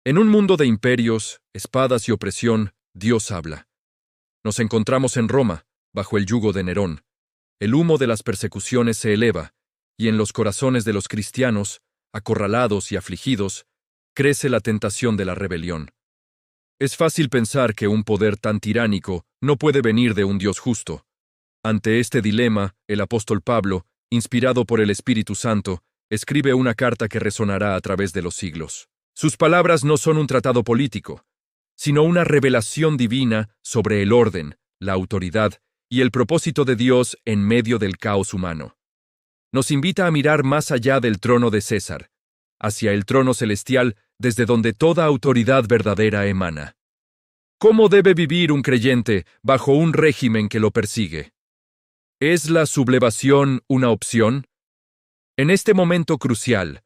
En un mundo de imperios, espadas y opresión, Dios habla. Nos encontramos en Roma, bajo el yugo de Nerón. El humo de las persecuciones se eleva, y en los corazones de los cristianos, acorralados y afligidos, crece la tentación de la rebelión. Es fácil pensar que un poder tan tiránico no puede venir de un Dios justo. Ante este dilema, el apóstol Pablo, inspirado por el Espíritu Santo, escribe una carta que resonará a través de los siglos. Sus palabras no son un tratado político, sino una revelación divina sobre el orden, la autoridad y el propósito de Dios en medio del caos humano. Nos invita a mirar más allá del trono de César, hacia el trono celestial desde donde toda autoridad verdadera emana. ¿Cómo debe vivir un creyente bajo un régimen que lo persigue? ¿Es la sublevación una opción? En este momento crucial,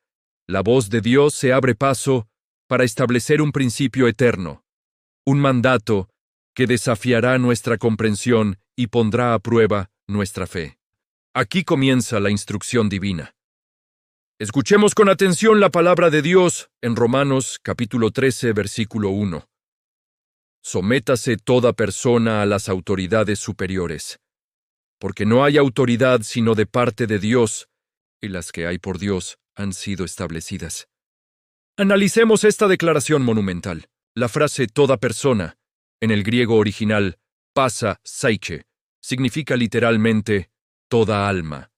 la voz de Dios se abre paso para establecer un principio eterno, un mandato que desafiará nuestra comprensión y pondrá a prueba nuestra fe. Aquí comienza la instrucción divina. Escuchemos con atención la palabra de Dios en Romanos capítulo 13, versículo 1. Sométase toda persona a las autoridades superiores, porque no hay autoridad sino de parte de Dios, y las que hay por Dios han sido establecidas. Analicemos esta declaración monumental. La frase toda persona, en el griego original, pasa psyche, significa literalmente toda alma.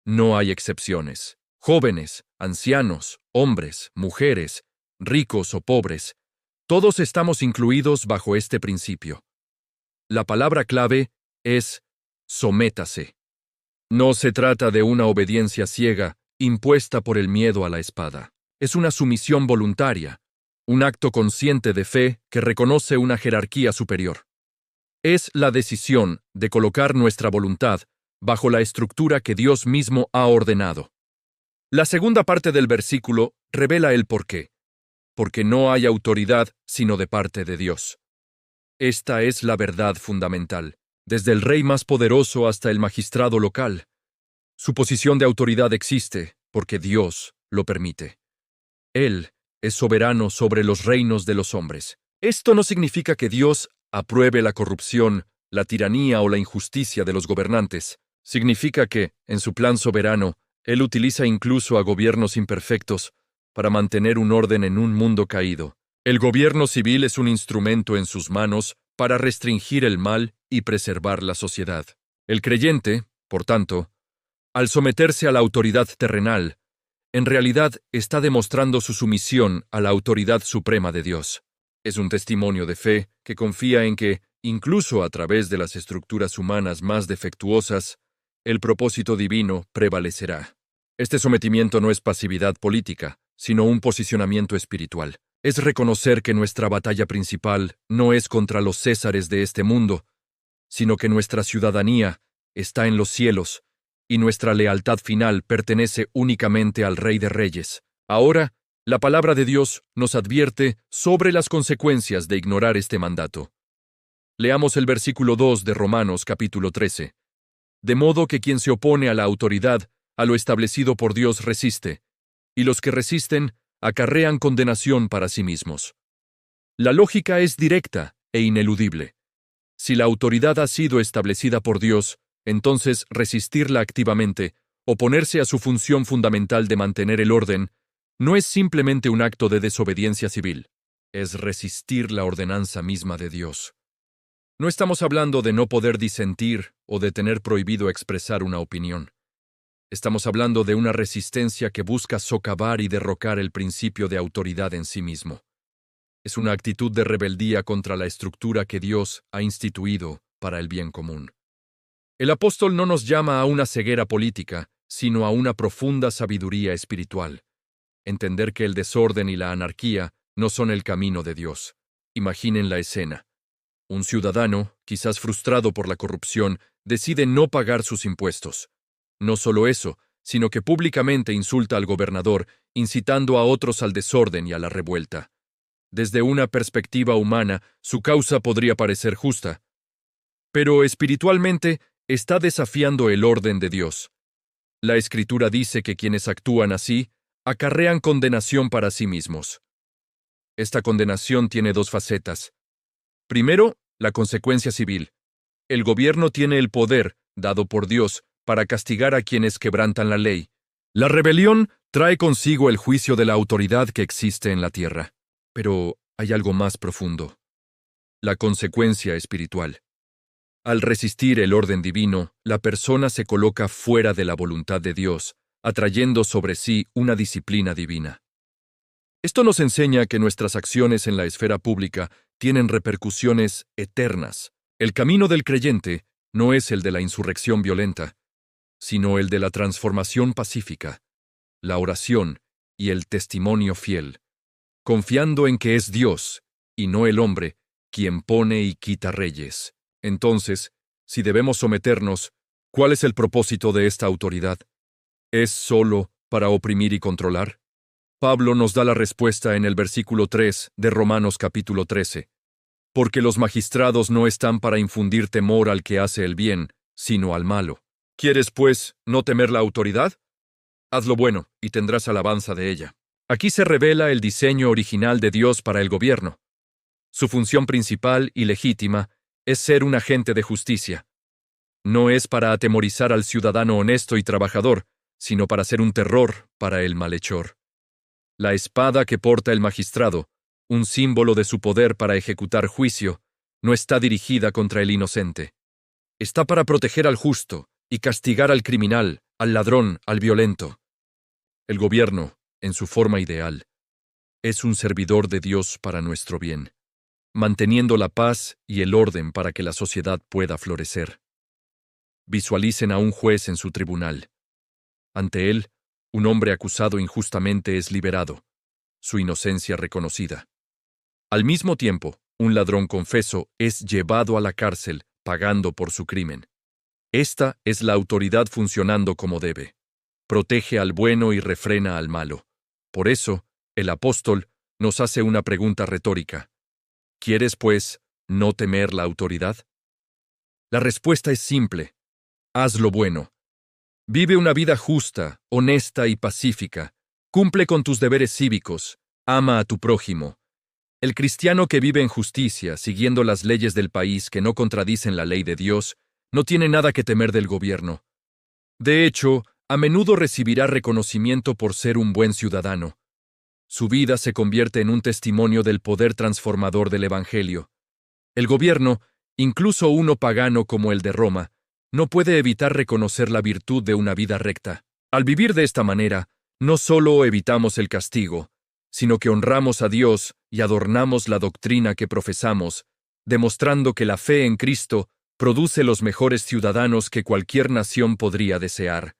No hay excepciones. Jóvenes, ancianos, hombres, mujeres, ricos o pobres, todos estamos incluidos bajo este principio. La palabra clave es sométase. No se trata de una obediencia ciega, impuesta por el miedo a la espada. Es una sumisión voluntaria, un acto consciente de fe que reconoce una jerarquía superior. Es la decisión de colocar nuestra voluntad bajo la estructura que Dios mismo ha ordenado. La segunda parte del versículo revela el porqué. Porque no hay autoridad sino de parte de Dios. Esta es la verdad fundamental, desde el rey más poderoso hasta el magistrado local. Su posición de autoridad existe porque Dios lo permite. Él es soberano sobre los reinos de los hombres. Esto no significa que Dios apruebe la corrupción, la tiranía o la injusticia de los gobernantes. Significa que, en su plan soberano, Él utiliza incluso a gobiernos imperfectos para mantener un orden en un mundo caído. El gobierno civil es un instrumento en sus manos para restringir el mal y preservar la sociedad. El creyente, por tanto, al someterse a la autoridad terrenal, en realidad está demostrando su sumisión a la autoridad suprema de Dios. Es un testimonio de fe que confía en que, incluso a través de las estructuras humanas más defectuosas, el propósito divino prevalecerá. Este sometimiento no es pasividad política, sino un posicionamiento espiritual. Es reconocer que nuestra batalla principal no es contra los césares de este mundo, sino que nuestra ciudadanía está en los cielos, y nuestra lealtad final pertenece únicamente al Rey de Reyes. Ahora, la palabra de Dios nos advierte sobre las consecuencias de ignorar este mandato. Leamos el versículo 2 de Romanos capítulo 13. De modo que quien se opone a la autoridad, a lo establecido por Dios resiste, y los que resisten acarrean condenación para sí mismos. La lógica es directa e ineludible. Si la autoridad ha sido establecida por Dios, entonces resistirla activamente, oponerse a su función fundamental de mantener el orden, no es simplemente un acto de desobediencia civil, es resistir la ordenanza misma de Dios. No estamos hablando de no poder disentir o de tener prohibido expresar una opinión. Estamos hablando de una resistencia que busca socavar y derrocar el principio de autoridad en sí mismo. Es una actitud de rebeldía contra la estructura que Dios ha instituido para el bien común. El apóstol no nos llama a una ceguera política, sino a una profunda sabiduría espiritual. Entender que el desorden y la anarquía no son el camino de Dios. Imaginen la escena. Un ciudadano, quizás frustrado por la corrupción, decide no pagar sus impuestos. No solo eso, sino que públicamente insulta al gobernador, incitando a otros al desorden y a la revuelta. Desde una perspectiva humana, su causa podría parecer justa, pero espiritualmente está desafiando el orden de Dios. La Escritura dice que quienes actúan así acarrean condenación para sí mismos. esta condenación tiene dos facetas. Primero, la consecuencia civil. El gobierno tiene el poder, dado por Dios, para castigar a quienes quebrantan la ley. La rebelión trae consigo el juicio de la autoridad que existe en la tierra. Pero hay algo más profundo. La consecuencia espiritual. Al resistir el orden divino, la persona se coloca fuera de la voluntad de Dios, atrayendo sobre sí una disciplina divina. Esto nos enseña que nuestras acciones en la esfera pública tienen repercusiones eternas. El camino del creyente no es el de la insurrección violenta, sino el de la transformación pacífica, la oración y el testimonio fiel, confiando en que es Dios, y no el hombre, quien pone y quita reyes. Entonces, si debemos someternos, ¿cuál es el propósito de esta autoridad? ¿Es solo para oprimir y controlar? Pablo nos da la respuesta en el versículo 3 de Romanos capítulo 13. Porque los magistrados no están para infundir temor al que hace el bien, sino al malo. ¿Quieres, pues, no temer la autoridad? Haz lo bueno, y tendrás alabanza de ella. Aquí se revela el diseño original de Dios para el gobierno. Su función principal y legítima es ser un agente de justicia. No es para atemorizar al ciudadano honesto y trabajador, sino para ser un terror para el malhechor. La espada que porta el magistrado, un símbolo de su poder para ejecutar juicio, no está dirigida contra el inocente. Está para proteger al justo y castigar al criminal, al ladrón, al violento. El gobierno, en su forma ideal, es un servidor de Dios para nuestro bien, manteniendo la paz y el orden para que la sociedad pueda florecer. Visualicen a un juez en su tribunal. Ante él, un hombre acusado injustamente es liberado, su inocencia reconocida. Al mismo tiempo, un ladrón confeso es llevado a la cárcel pagando por su crimen. Esta es la autoridad funcionando como debe. Protege al bueno y refrena al malo. Por eso, el apóstol nos hace una pregunta retórica. ¿Quieres, pues, no temer la autoridad? La respuesta es simple. Haz lo bueno. Vive una vida justa, honesta y pacífica. Cumple con tus deberes cívicos. Ama a tu prójimo. El cristiano que vive en justicia, siguiendo las leyes del país que no contradicen la ley de Dios, no tiene nada que temer del gobierno. De hecho, a menudo recibirá reconocimiento por ser un buen ciudadano. Su vida se convierte en un testimonio del poder transformador del Evangelio. El gobierno, incluso uno pagano como el de Roma, no puede evitar reconocer la virtud de una vida recta. Al vivir de esta manera, no solo evitamos el castigo, sino que honramos a Dios y adornamos la doctrina que profesamos, demostrando que la fe en Cristo produce los mejores ciudadanos que cualquier nación podría desear.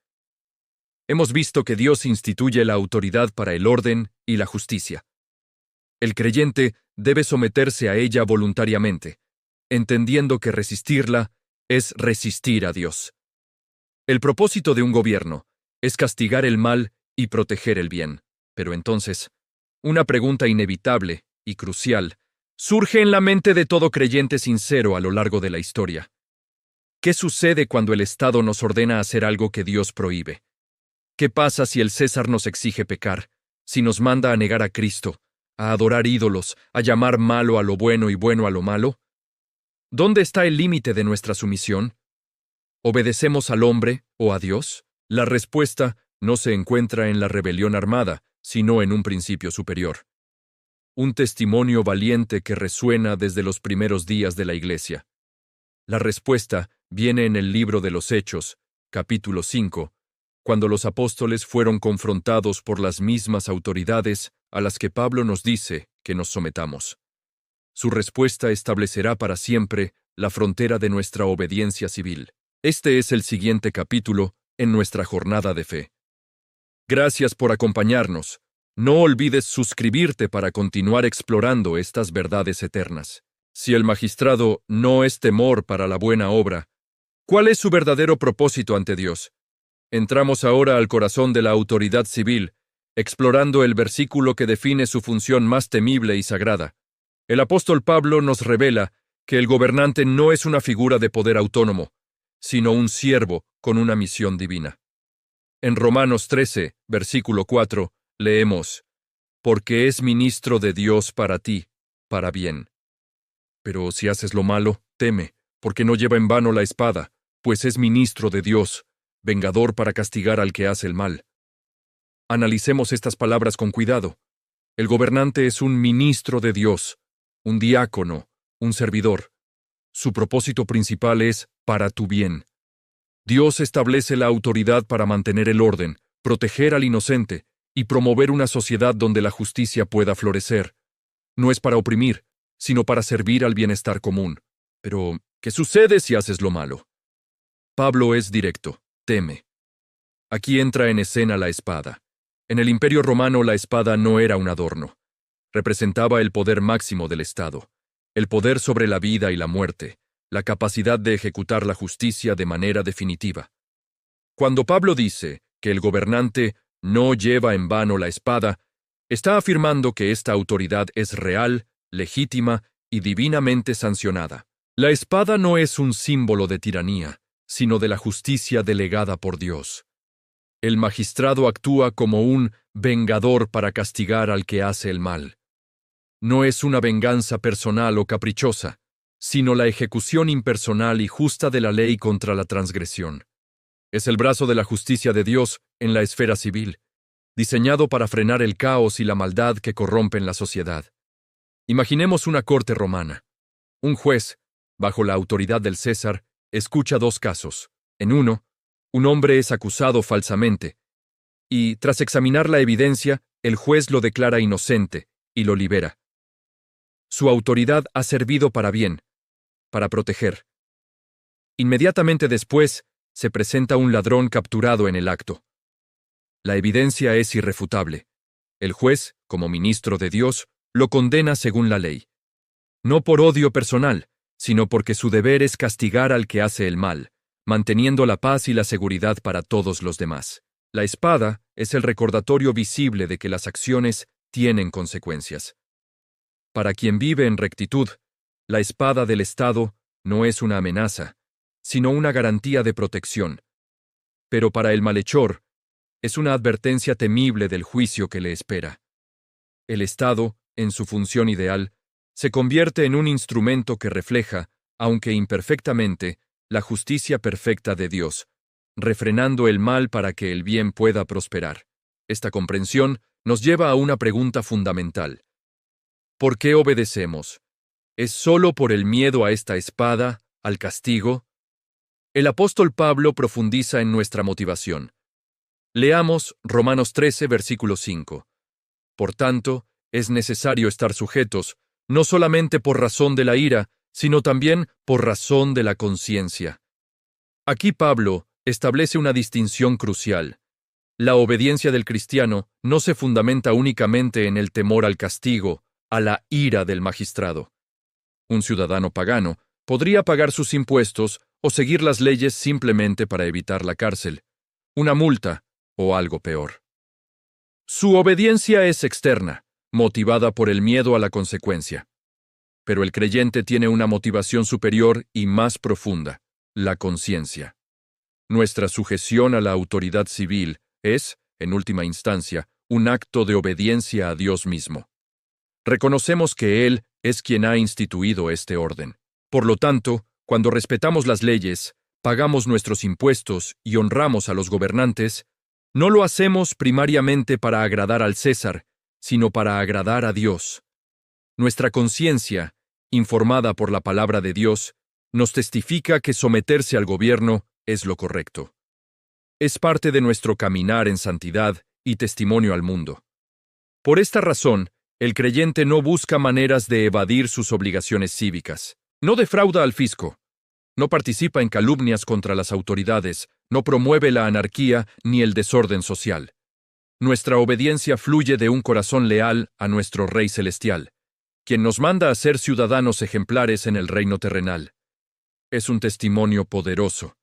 Hemos visto que Dios instituye la autoridad para el orden y la justicia. El creyente debe someterse a ella voluntariamente, entendiendo que resistirla es resistir a Dios. El propósito de un gobierno es castigar el mal y proteger el bien. Pero entonces, una pregunta inevitable y crucial surge en la mente de todo creyente sincero a lo largo de la historia. ¿Qué sucede cuando el Estado nos ordena hacer algo que Dios prohíbe? ¿Qué pasa si el César nos exige pecar, si nos manda a negar a Cristo, a adorar ídolos, a llamar malo a lo bueno y bueno a lo malo? ¿Dónde está el límite de nuestra sumisión? ¿Obedecemos al hombre o a Dios? La respuesta no se encuentra en la rebelión armada, sino en un principio superior. Un testimonio valiente que resuena desde los primeros días de la Iglesia. La respuesta viene en el libro de los Hechos, capítulo 5, cuando los apóstoles fueron confrontados por las mismas autoridades a las que Pablo nos dice que nos sometamos. Su respuesta establecerá para siempre la frontera de nuestra obediencia civil. Este es el siguiente capítulo en nuestra jornada de fe. Gracias por acompañarnos. No olvides suscribirte para continuar explorando estas verdades eternas. Si el magistrado no es temor para la buena obra, ¿cuál es su verdadero propósito ante Dios? Entramos ahora al corazón de la autoridad civil, explorando el versículo que define su función más temible y sagrada. El apóstol Pablo nos revela que el gobernante no es una figura de poder autónomo, sino un siervo con una misión divina. En Romanos 13, versículo 4, leemos: porque es ministro de Dios para ti, para bien. Pero si haces lo malo, teme, porque no lleva en vano la espada, pues es ministro de Dios, vengador para castigar al que hace el mal. Analicemos estas palabras con cuidado. El gobernante es un ministro de Dios, un diácono, un servidor. Su propósito principal es para tu bien. Dios establece la autoridad para mantener el orden, proteger al inocente y promover una sociedad donde la justicia pueda florecer. No es para oprimir, sino para servir al bienestar común. Pero, ¿qué sucede si haces lo malo? Pablo es directo, teme. Aquí entra en escena la espada. En el Imperio Romano la espada no era un adorno. Representaba el poder máximo del Estado, el poder sobre la vida y la muerte, la capacidad de ejecutar la justicia de manera definitiva. Cuando Pablo dice que el gobernante no lleva en vano la espada, está afirmando que esta autoridad es real, legítima y divinamente sancionada. La espada no es un símbolo de tiranía, sino de la justicia delegada por Dios. El magistrado actúa como un vengador para castigar al que hace el mal. No es una venganza personal o caprichosa, sino la ejecución impersonal y justa de la ley contra la transgresión. Es el brazo de la justicia de Dios en la esfera civil, diseñado para frenar el caos y la maldad que corrompen la sociedad. Imaginemos una corte romana. Un juez, bajo la autoridad del César, escucha dos casos. En uno, un hombre es acusado falsamente, y, tras examinar la evidencia, el juez lo declara inocente y lo libera. Su autoridad ha servido para bien, para proteger. Inmediatamente después, se presenta un ladrón capturado en el acto. La evidencia es irrefutable. El juez, como ministro de Dios, lo condena según la ley. No por odio personal, sino porque su deber es castigar al que hace el mal, manteniendo la paz y la seguridad para todos los demás. La espada es el recordatorio visible de que las acciones tienen consecuencias. Para quien vive en rectitud, la espada del Estado no es una amenaza, sino una garantía de protección. Pero para el malhechor, es una advertencia temible del juicio que le espera. El Estado, en su función ideal, se convierte en un instrumento que refleja, aunque imperfectamente, la justicia perfecta de Dios, refrenando el mal para que el bien pueda prosperar. Esta comprensión nos lleva a una pregunta fundamental. ¿Por qué obedecemos? ¿Es solo por el miedo a esta espada, al castigo? El apóstol Pablo profundiza en nuestra motivación. Leamos Romanos 13, versículo 5. Por tanto, es necesario estar sujetos, no solamente por razón de la ira, sino también por razón de la conciencia. Aquí Pablo establece una distinción crucial. La obediencia del cristiano no se fundamenta únicamente en el temor al castigo, a la ira del magistrado. Un ciudadano pagano podría pagar sus impuestos o seguir las leyes simplemente para evitar la cárcel, una multa o algo peor. Su obediencia es externa, motivada por el miedo a la consecuencia. Pero el creyente tiene una motivación superior y más profunda, la conciencia. Nuestra sujeción a la autoridad civil es, en última instancia, un acto de obediencia a Dios mismo. Reconocemos que Él es quien ha instituido este orden. Por lo tanto, cuando respetamos las leyes, pagamos nuestros impuestos y honramos a los gobernantes, no lo hacemos primariamente para agradar al César, sino para agradar a Dios. Nuestra conciencia, informada por la palabra de Dios, nos testifica que someterse al gobierno es lo correcto. Es parte de nuestro caminar en santidad y testimonio al mundo. Por esta razón, el creyente no busca maneras de evadir sus obligaciones cívicas. No defrauda al fisco. No participa en calumnias contra las autoridades. No promueve la anarquía ni el desorden social. Nuestra obediencia fluye de un corazón leal a nuestro Rey Celestial, quien nos manda a ser ciudadanos ejemplares en el reino terrenal. Es un testimonio poderoso.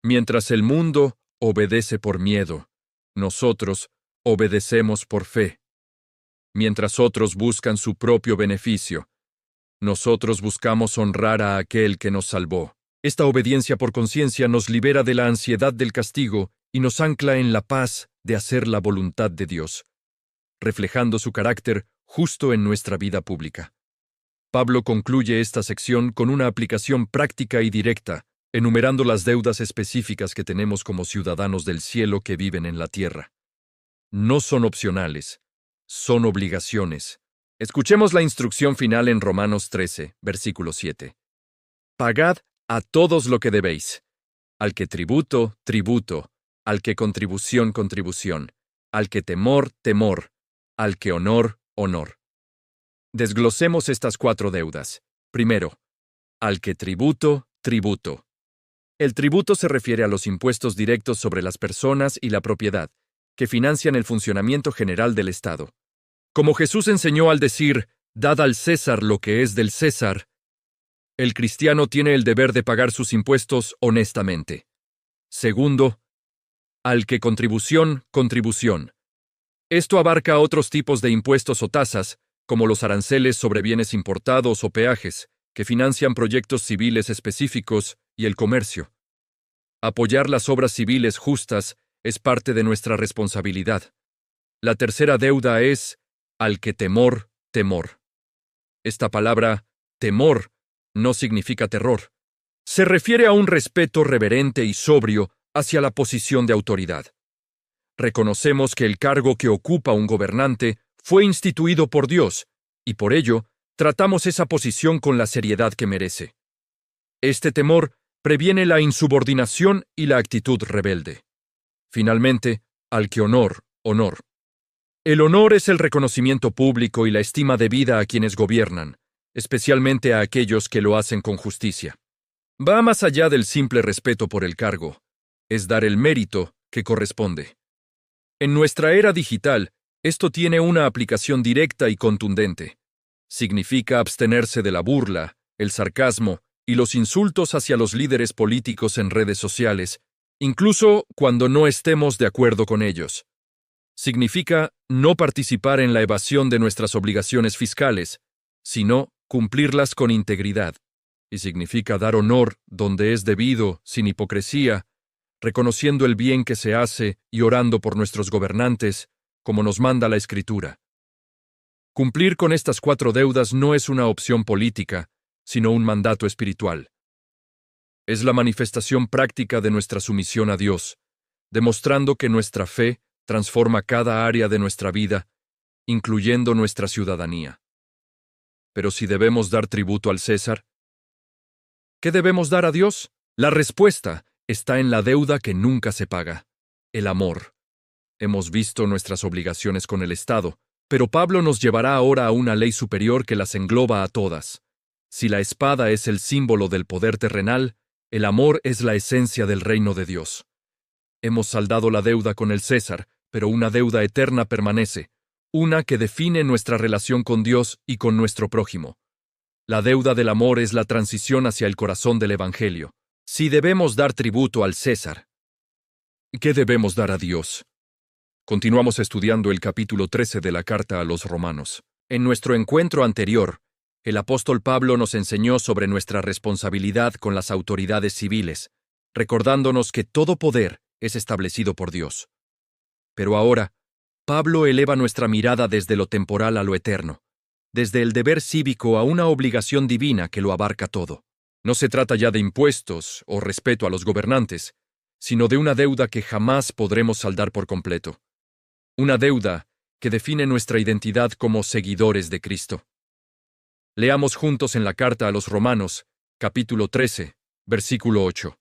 Mientras el mundo obedece por miedo, nosotros obedecemos por fe. Mientras otros buscan su propio beneficio, nosotros buscamos honrar a aquel que nos salvó. Esta obediencia por conciencia nos libera de la ansiedad del castigo y nos ancla en la paz de hacer la voluntad de Dios. reflejando su carácter justo en nuestra vida pública. Pablo concluye esta sección con una aplicación práctica y directa, enumerando las deudas específicas que tenemos como ciudadanos del cielo que viven en la tierra. No son opcionales, son obligaciones. Escuchemos la instrucción final en Romanos 13, versículo 7. Pagad a todos lo que debéis. Al que tributo, tributo. Al que contribución, contribución. Al que temor, temor. Al que honor, honor. Desglosemos estas 4 deudas. Primero, al que tributo, tributo. El tributo se refiere a los impuestos directos sobre las personas y la propiedad, que financian el funcionamiento general del Estado. Como Jesús enseñó al decir, dad al César lo que es del César, el cristiano tiene el deber de pagar sus impuestos honestamente. Segundo, al que contribución, contribución. Esto abarca otros tipos de impuestos o tasas, como los aranceles sobre bienes importados o peajes, que financian proyectos civiles específicos y el comercio. Apoyar las obras civiles justas es parte de nuestra responsabilidad. La tercera deuda es al que temor, temor. Esta palabra, temor, no significa terror. Se refiere a un respeto reverente y sobrio hacia la posición de autoridad. Reconocemos que el cargo que ocupa un gobernante fue instituido por Dios, y por ello, tratamos esa posición con la seriedad que merece. Este temor previene la insubordinación y la actitud rebelde. Finalmente, al que honor, honor. El honor es el reconocimiento público y la estima debida a quienes gobiernan, especialmente a aquellos que lo hacen con justicia. Va más allá del simple respeto por el cargo, es dar el mérito que corresponde. En nuestra era digital, esto tiene una aplicación directa y contundente. Significa abstenerse de la burla, el sarcasmo y los insultos hacia los líderes políticos en redes sociales, incluso cuando no estemos de acuerdo con ellos. Significa no participar en la evasión de nuestras obligaciones fiscales, sino cumplirlas con integridad. Y significa dar honor donde es debido, sin hipocresía, reconociendo el bien que se hace y orando por nuestros gobernantes, como nos manda la Escritura. Cumplir con estas 4 deudas no es una opción política, sino un mandato espiritual. Es la manifestación práctica de nuestra sumisión a Dios, demostrando que nuestra fe transforma cada área de nuestra vida, incluyendo nuestra ciudadanía. Pero si debemos dar tributo al César, ¿qué debemos dar a Dios? La respuesta está en la deuda que nunca se paga, el amor. Hemos visto nuestras obligaciones con el Estado, pero Pablo nos llevará ahora a una ley superior que las engloba a todas. Si la espada es el símbolo del poder terrenal, el amor es la esencia del reino de Dios. Hemos saldado la deuda con el César, pero una deuda eterna permanece, una que define nuestra relación con Dios y con nuestro prójimo. La deuda del amor es la transición hacia el corazón del Evangelio. Si debemos dar tributo al César, ¿qué debemos dar a Dios? Continuamos estudiando el capítulo 13 de la carta a los Romanos. En nuestro encuentro anterior, el apóstol Pablo nos enseñó sobre nuestra responsabilidad con las autoridades civiles, recordándonos que todo poder es establecido por Dios. Pero ahora, Pablo eleva nuestra mirada desde lo temporal a lo eterno, desde el deber cívico a una obligación divina que lo abarca todo. No se trata ya de impuestos o respeto a los gobernantes, sino de una deuda que jamás podremos saldar por completo. Una deuda que define nuestra identidad como seguidores de Cristo. Leamos juntos en la carta a los Romanos, capítulo 13, versículo 8.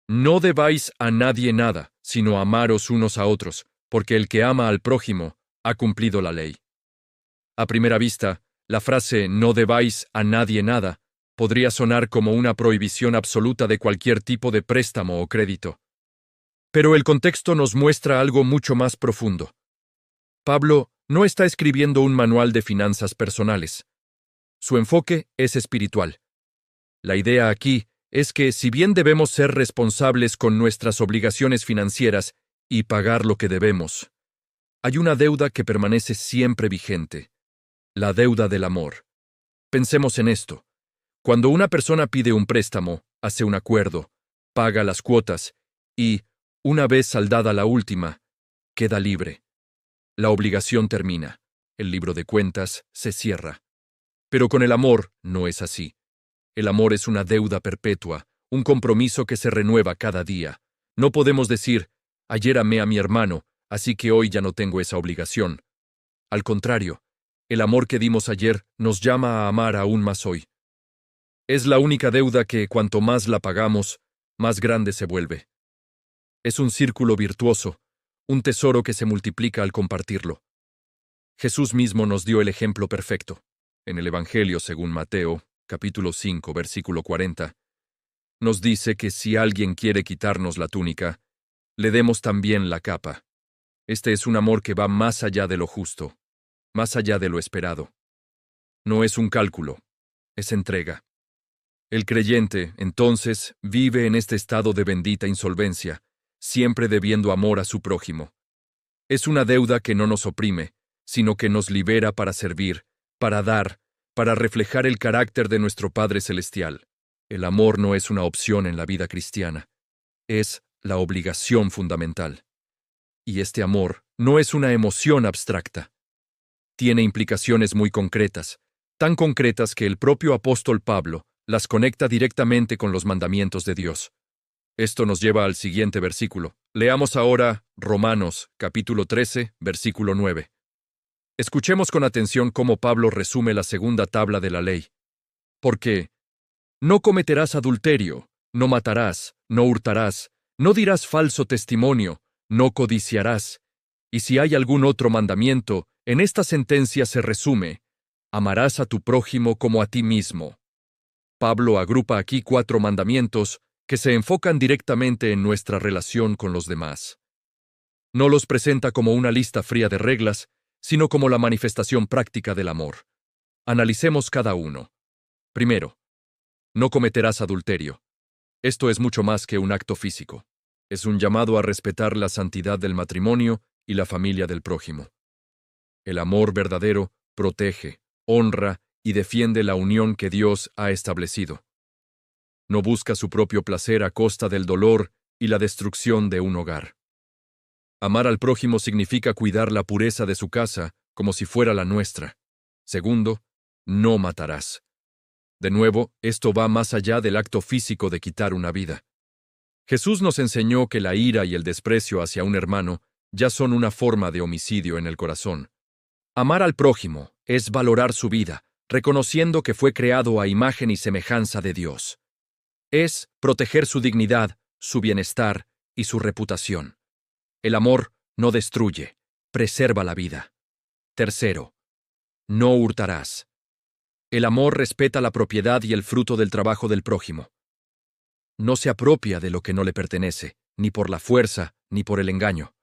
No debáis a nadie nada, sino amaros unos a otros, porque el que ama al prójimo ha cumplido la ley. A primera vista, la frase no debáis a nadie nada podría sonar como una prohibición absoluta de cualquier tipo de préstamo o crédito. Pero el contexto nos muestra algo mucho más profundo. Pablo no está escribiendo un manual de finanzas personales. Su enfoque es espiritual. La idea aquí es que si bien debemos ser responsables con nuestras obligaciones financieras y pagar lo que debemos, hay una deuda que permanece siempre vigente, la deuda del amor. Pensemos en esto. Cuando una persona pide un préstamo, hace un acuerdo, paga las cuotas y, una vez saldada la última, queda libre. la obligación termina, el libro de cuentas se cierra. Pero con el amor no es así. El amor es una deuda perpetua, un compromiso que se renueva cada día. No podemos decir, ayer amé a mi hermano, así que hoy ya no tengo esa obligación. Al contrario, el amor que dimos ayer nos llama a amar aún más hoy. Es la única deuda que, cuanto más la pagamos, más grande se vuelve. Es un círculo virtuoso, un tesoro que se multiplica al compartirlo. Jesús mismo nos dio el ejemplo perfecto. En el Evangelio según Mateo, capítulo 5, versículo 40, nos dice que si alguien quiere quitarnos la túnica, le demos también la capa. Este es un amor que va más allá de lo justo, más allá de lo esperado. No es un cálculo, es entrega. El creyente, entonces, vive en este estado de bendita insolvencia, siempre debiendo amor a su prójimo. Es una deuda que no nos oprime, sino que nos libera para servir, para dar, para reflejar el carácter de nuestro Padre Celestial. El amor no es una opción en la vida cristiana, es la obligación fundamental. Y este amor no es una emoción abstracta. Tiene implicaciones muy concretas, tan concretas que el propio apóstol Pablo las conecta directamente con los mandamientos de Dios. Esto nos lleva al siguiente versículo. Leamos ahora Romanos, capítulo 13, versículo 9. Escuchemos con atención cómo Pablo resume la segunda tabla de la ley. Porque no cometerás adulterio, no matarás, no hurtarás, no dirás falso testimonio, no codiciarás. Y si hay algún otro mandamiento, en esta sentencia se resume: amarás a tu prójimo como a ti mismo. Pablo agrupa aquí 4 mandamientos que se enfocan directamente en nuestra relación con los demás. No los presenta como una lista fría de reglas, sino como la manifestación práctica del amor. Analicemos cada uno. Primero, no cometerás adulterio. Esto es mucho más que un acto físico. Es un llamado a respetar la santidad del matrimonio y la familia del prójimo. El amor verdadero protege, honra y defiende la unión que Dios ha establecido. No busca su propio placer a costa del dolor y la destrucción de un hogar. Amar al prójimo significa cuidar la pureza de su casa como si fuera la nuestra. Segundo, no matarás. De nuevo, esto va más allá del acto físico de quitar una vida. Jesús nos enseñó que la ira y el desprecio hacia un hermano ya son una forma de homicidio en el corazón. Amar al prójimo es valorar su vida, reconociendo que fue creado a imagen y semejanza de Dios. Es proteger su dignidad, su bienestar y su reputación. El amor no destruye, preserva la vida. Tercero, no hurtarás. El amor respeta la propiedad y el fruto del trabajo del prójimo. No se apropia de lo que no le pertenece, ni por la fuerza, ni por el engaño.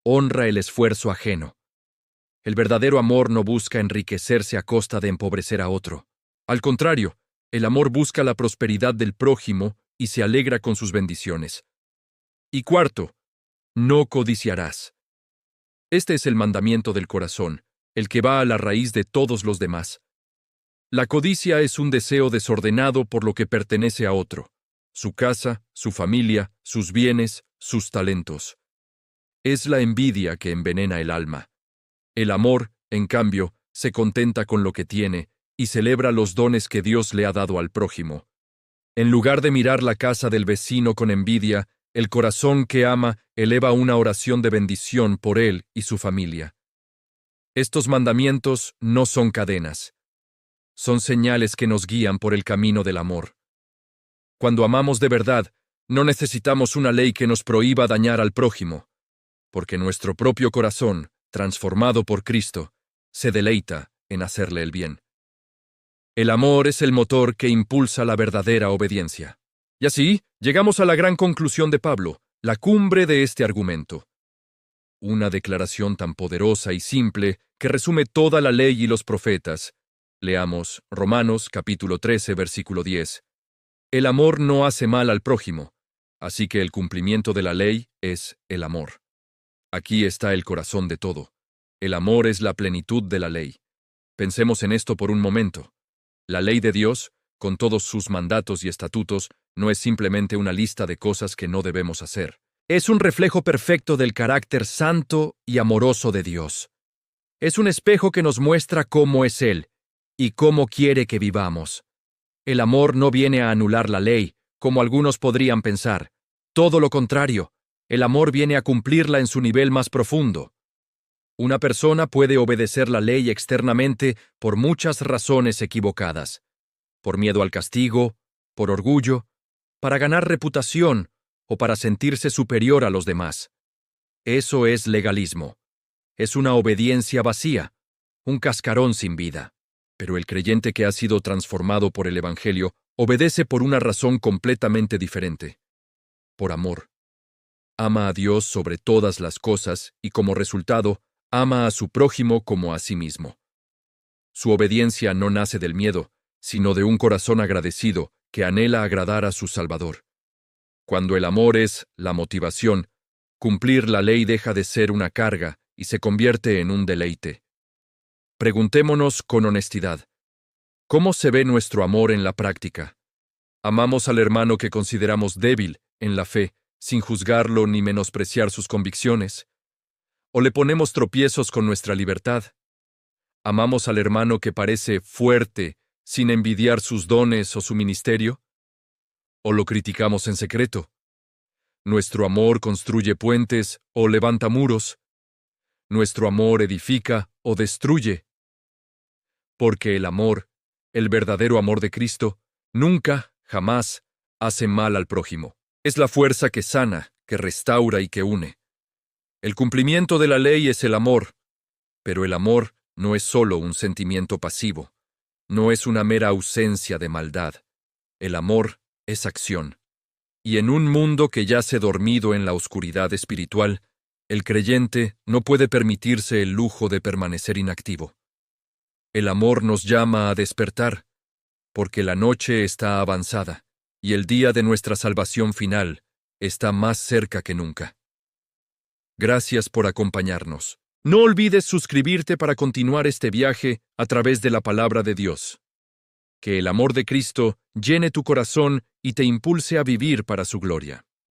Honra el esfuerzo ajeno. El verdadero amor no busca enriquecerse a costa de empobrecer a otro. Al contrario, el amor busca la prosperidad del prójimo y se alegra con sus bendiciones. Y cuarto, no codiciarás. Este es el mandamiento del corazón, el que va a la raíz de todos los demás. La codicia es un deseo desordenado por lo que pertenece a otro: su casa, su familia, sus bienes, sus talentos. Es la envidia que envenena el alma. El amor, en cambio, se contenta con lo que tiene y celebra los dones que Dios le ha dado al prójimo. En lugar de mirar la casa del vecino con envidia, el corazón que ama eleva una oración de bendición por él y su familia. Estos mandamientos no son cadenas. Son señales que nos guían por el camino del amor. Cuando amamos de verdad, no necesitamos una ley que nos prohíba dañar al prójimo, porque nuestro propio corazón, transformado por Cristo, se deleita en hacerle el bien. El amor es el motor que impulsa la verdadera obediencia. Y así, llegamos a la gran conclusión de Pablo, la cumbre de este argumento. Una declaración tan poderosa y simple que resume toda la ley y los profetas. Leamos Romanos capítulo 13, versículo 10. El amor no hace mal al prójimo, así que el cumplimiento de la ley es el amor. Aquí está el corazón de todo. El amor es la plenitud de la ley. Pensemos en esto por un momento. La ley de Dios, con todos sus mandatos y estatutos, no es simplemente una lista de cosas que no debemos hacer. Es un reflejo perfecto del carácter santo y amoroso de Dios. Es un espejo que nos muestra cómo es Él y cómo quiere que vivamos. El amor no viene a anular la ley, como algunos podrían pensar. Todo lo contrario, el amor viene a cumplirla en su nivel más profundo. Una persona puede obedecer la ley externamente por muchas razones equivocadas. Por miedo al castigo, por orgullo, para ganar reputación o para sentirse superior a los demás. Eso es legalismo. Es una obediencia vacía, un cascarón sin vida. Pero el creyente que ha sido transformado por el Evangelio obedece por una razón completamente diferente. Por amor. Ama a Dios sobre todas las cosas y como resultado, ama a su prójimo como a sí mismo. Su obediencia no nace del miedo, sino de un corazón agradecido que anhela agradar a su Salvador. Cuando el amor es la motivación, cumplir la ley deja de ser una carga y se convierte en un deleite. Preguntémonos con honestidad, ¿cómo se ve nuestro amor en la práctica? ¿Amamos al hermano que consideramos débil en la fe, sin juzgarlo ni menospreciar sus convicciones? ¿O le ponemos tropiezos con nuestra libertad? ¿Amamos al hermano que parece fuerte, sin envidiar sus dones o su ministerio? ¿O lo criticamos en secreto? ¿Nuestro amor construye puentes o levanta muros? ¿Nuestro amor edifica o destruye? Porque el amor, el verdadero amor de Cristo, nunca, jamás, hace mal al prójimo. Es la fuerza que sana, que restaura y que une. El cumplimiento de la ley es el amor, pero el amor no es solo un sentimiento pasivo, no es una mera ausencia de maldad. El amor es acción. Y en un mundo que yace dormido en la oscuridad espiritual, el creyente no puede permitirse el lujo de permanecer inactivo. El amor nos llama a despertar, porque la noche está avanzada, y el día de nuestra salvación final está más cerca que nunca. Gracias por acompañarnos. No olvides suscribirte para continuar este viaje a través de la palabra de Dios. Que el amor de Cristo llene tu corazón y te impulse a vivir para su gloria.